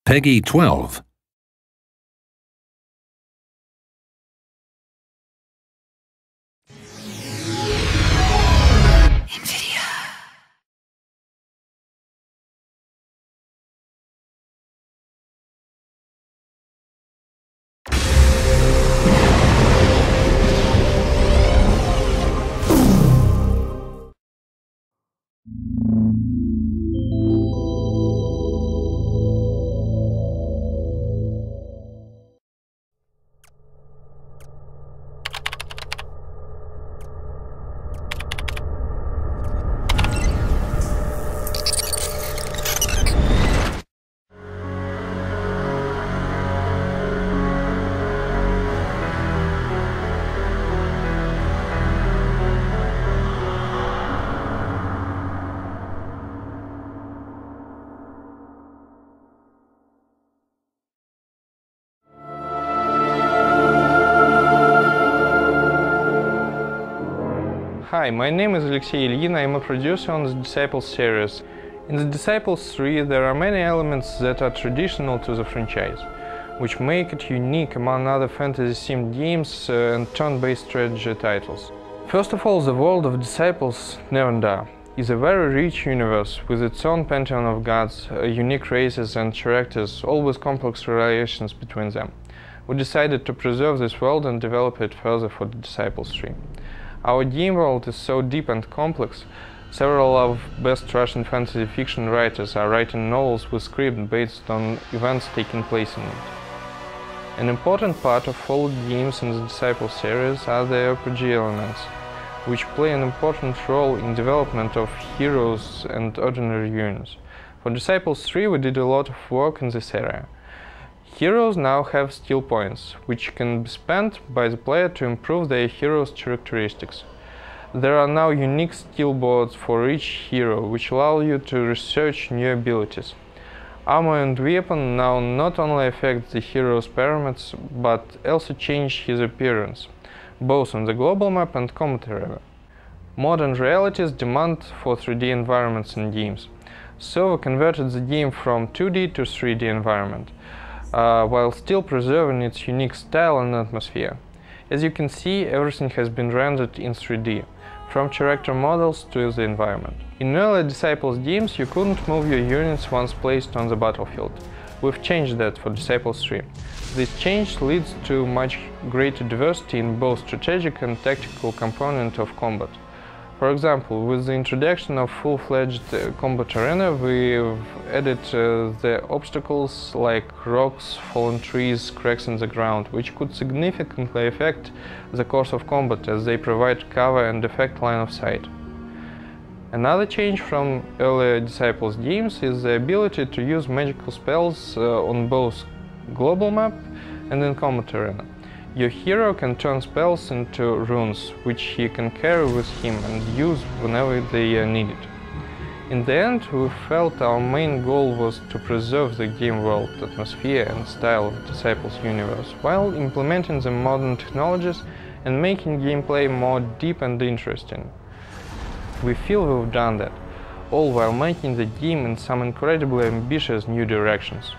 Peggy 12. Hi, my name is Alexey Ilyin. I am a producer on the Disciples series. In the Disciples 3 there are many elements that are traditional to the franchise, which make it unique among other fantasy-themed games and turn-based strategy titles. First of all, the world of Disciples Nevanda is a very rich universe with its own pantheon of gods, unique races and characters, all with complex relations between them. We decided to preserve this world and develop it further for the Disciples 3. Our game world is so deep and complex. Several of best Russian fantasy fiction writers are writing novels with scripts based on events taking place in it. An important part of all games in the Disciples series are the RPG elements, which play an important role in development of heroes and ordinary units. For Disciples 3 we did a lot of work in this area. Heroes now have skill points, which can be spent by the player to improve their hero's characteristics. There are now unique skill boards for each hero, which allow you to research new abilities. Armor and weapon now not only affect the hero's parameters, but also change his appearance, both on the global map and combat arena. Modern realities demand for 3D environments in games, so we converted the game from 2D to 3D environment, while still preserving its unique style and atmosphere. As you can see, everything has been rendered in 3D, from character models to the environment. In earlier Disciples games you couldn't move your units once placed on the battlefield. We've changed that for Disciples 3. This change leads to much greater diversity in both strategic and tactical component of combat. For example, with the introduction of full-fledged combat arena, we've added the obstacles like rocks, fallen trees, cracks in the ground, which could significantly affect the course of combat as they provide cover and affect line of sight. Another change from earlier Disciples games is the ability to use magical spells on both global map and in combat arena. Your hero can turn spells into runes, which he can carry with him and use whenever they are needed. In the end, we felt our main goal was to preserve the game world, atmosphere and style of Disciples universe, while implementing the modern technologies and making gameplay more deep and interesting. We feel we've done that, all while making the game in some incredibly ambitious new directions.